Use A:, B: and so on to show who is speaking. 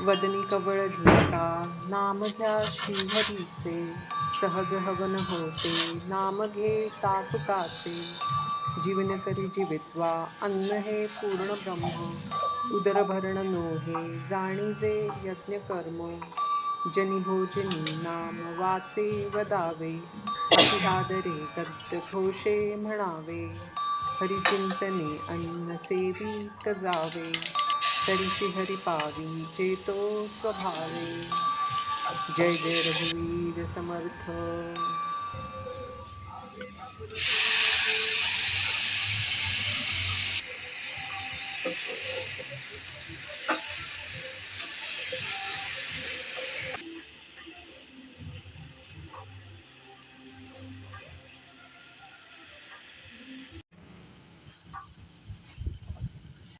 A: वदनी कवळ घेता नाम घ्या श्रीहरीचे, सहज हवन होते नाम घेता तुकाचे. जीवन करी जीवित्वा अन्न हे पूर्ण ब्रह्म, उदर भरण नोहे जाणीजे यज्ञ कर्म. जनी भोजनी नाम वाचे वदावे, अति आदरे गद्य घोषे म्हणावे. हरिचिंतने अन्न सेवित जावे, तरी हरी पावी जेतो स्वभावे. जय जय रघुवीर समर्थ.